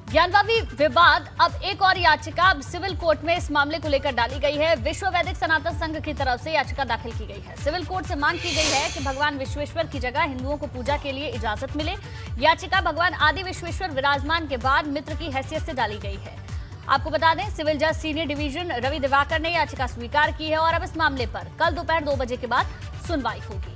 ज्ञानवापी विवाद अब एक और याचिका सिविल कोर्ट में इस मामले को लेकर डाली गई है। विश्व वैदिक सनातन संघ की तरफ से याचिका दाखिल की गई है। सिविल कोर्ट से मांग की गई है कि भगवान विश्वेश्वर की जगह हिंदुओं को पूजा के लिए इजाजत मिले। याचिका भगवान आदि विश्वेश्वर विराजमान के बाद मित्र की हैसियत से डाली गई है। आपको बता दें, सिविल जज सीनियर डिवीजन रवि दिवाकर ने याचिका स्वीकार की है और अब इस मामले पर कल दोपहर 2 बजे के बाद सुनवाई होगी।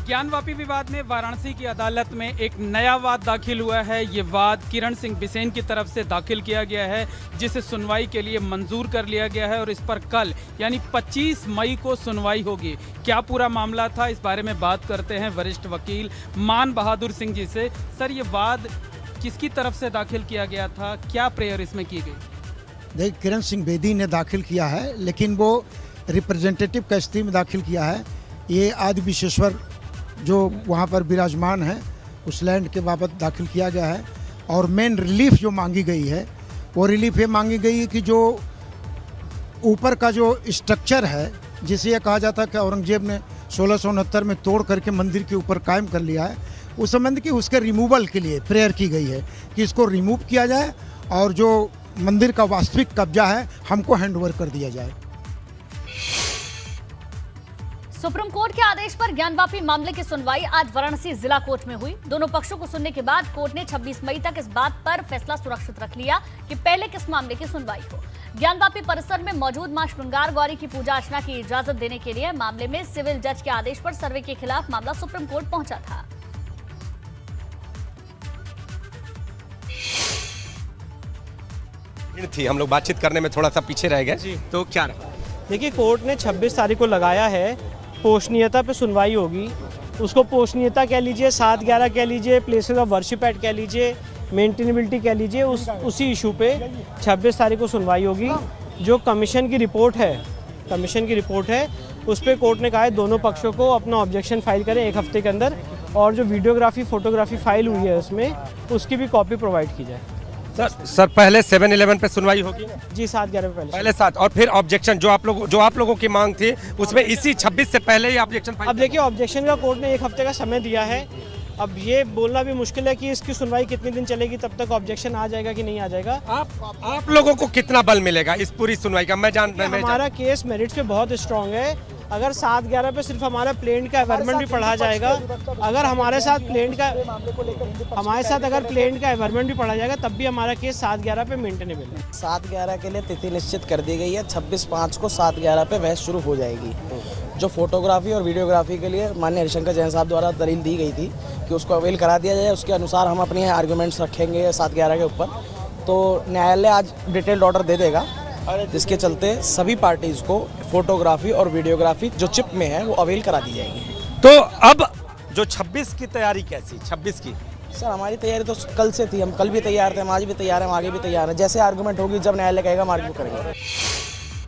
ज्ञानवापी विवाद में वाराणसी की अदालत में एक नया वाद दाखिल हुआ है। ये वाद किरण सिंह बिसेन की तरफ से दाखिल किया गया है, जिसे सुनवाई के लिए मंजूर कर लिया गया है और इस पर कल यानी 25 मई को सुनवाई होगी। क्या पूरा मामला था, इस बारे में बात करते हैं वरिष्ठ वकील मान बहादुर सिंह जी से। सर, ये वाद किसकी तरफ से दाखिल किया गया था, क्या प्रेयर इसमें की गई? देखिए, किरण सिंह बेदी ने दाखिल किया है, लेकिन वो रिप्रेजेंटेटिव का स्थिति में दाखिल किया है। ये आदि विश्वेश्वर जो वहाँ पर विराजमान है उस लैंड के बाबत दाखिल किया गया है। और मेन रिलीफ जो मांगी गई है वो रिलीफ ये मांगी गई है कि जो ऊपर का जो स्ट्रक्चर है, जिसे ये कहा जाता है कि औरंगजेब ने 1669 में तोड़ करके मंदिर के ऊपर कायम कर लिया है, उस संबंध की उसके रिमूवल के लिए प्रेयर की गई है कि इसको रिमूव किया जाए और जो मंदिर का वास्तविक कब्जा है हमको हैंडओवर कर दिया जाए। सुप्रीम कोर्ट के आदेश पर ज्ञानवापी मामले की सुनवाई आज वाराणसी जिला कोर्ट में हुई। दोनों पक्षों को सुनने के बाद कोर्ट ने 26 मई तक इस बात पर फैसला सुरक्षित रख लिया कि पहले किस मामले की सुनवाई हो। ज्ञानवापी परिसर में मौजूद मां श्रृंगार गौरी की पूजा अर्चना की इजाजत देने के लिए मामले में सिविल जज के आदेश पर सर्वे के खिलाफ मामला सुप्रीम कोर्ट पहुंचा था। थी, हम लोग बातचीत करने में थोड़ा सा पीछे रह गए, तो क्या रहा? देखिए, कोर्ट ने 26 तारीख को लगाया है, पोषणीयता पे सुनवाई होगी। उसको पोषणीयता कह लीजिए, 7/11 कह लीजिए, प्लेसेस ऑफ वर्शिप एक्ट कह लीजिए, मेंटेनेबिलिटी कह लीजिए, उसी इशू पे 26 तारीख को सुनवाई होगी। जो कमीशन की रिपोर्ट है उस पर कोर्ट ने कहा है दोनों पक्षों को अपना ऑब्जेक्शन फाइल करें 1 हफ्ते के अंदर, और जो वीडियोग्राफी फोटोग्राफी फाइल हुई है उसमें उसकी भी कॉपी प्रोवाइड की जाए। सर पहले 7/11 पे सुनवाई होगी जी, 7/11 पहले 7, और फिर ऑब्जेक्शन जो आप लोगों की मांग थी उसमें इसी 26 से पहले ही ऑब्जेक्शन फाइल। अब देखिए, ऑब्जेक्शन का कोर्ट ने 1 हफ्ते का समय दिया है। अब ये बोलना भी मुश्किल है कि इसकी सुनवाई कितने दिन चलेगी, तब तक ऑब्जेक्शन आ जाएगा कि नहीं आ जाएगा। आप लोगों को कितना बल मिलेगा इस पूरी सुनवाई का? हमारा केस मेरिट्स पे बहुत स्ट्रांग है। अगर 7/11 पे सिर्फ हमारा प्लेन का एनवायरनमेंट भी पढ़ा जाएगा, अगर हमारे साथ प्लेन का एनवायरनमेंट भी पढ़ा जाएगा, तब भी हमारा केस 7/11 पे मेंटेनेबल है। 7/11 के लिए तिथि निश्चित कर दी गई है। 26/5 को 7/11 पे बहस शुरू हो जाएगी। जो फोटोग्राफी और वीडियोग्राफी के लिए माननीय हरिशंकर जैन साहब द्वारा दलील दी गई थी कि उसको अवेल करा दिया जाए, उसके अनुसार हम अपने आर्गूमेंट्स रखेंगे 7/11 के ऊपर। तो न्यायालय आज डिटेल्ड ऑर्डर दे देगा, जिसके चलते सभी पार्टीज को फोटोग्राफी और वीडियोग्राफी जो चिप में है वो अवेल करा दी जाएगी। तो अब जो 26 की तैयारी कैसी? 26 की सर, हमारी तैयारी तो कल से थी। हम कल भी तैयार थे, हम आज भी तैयार हैं, हम आगे भी तैयार हैं। जैसे आर्गूमेंट होगी, जब न्यायालय कहेगा हम आर्ग्यू करेंगे।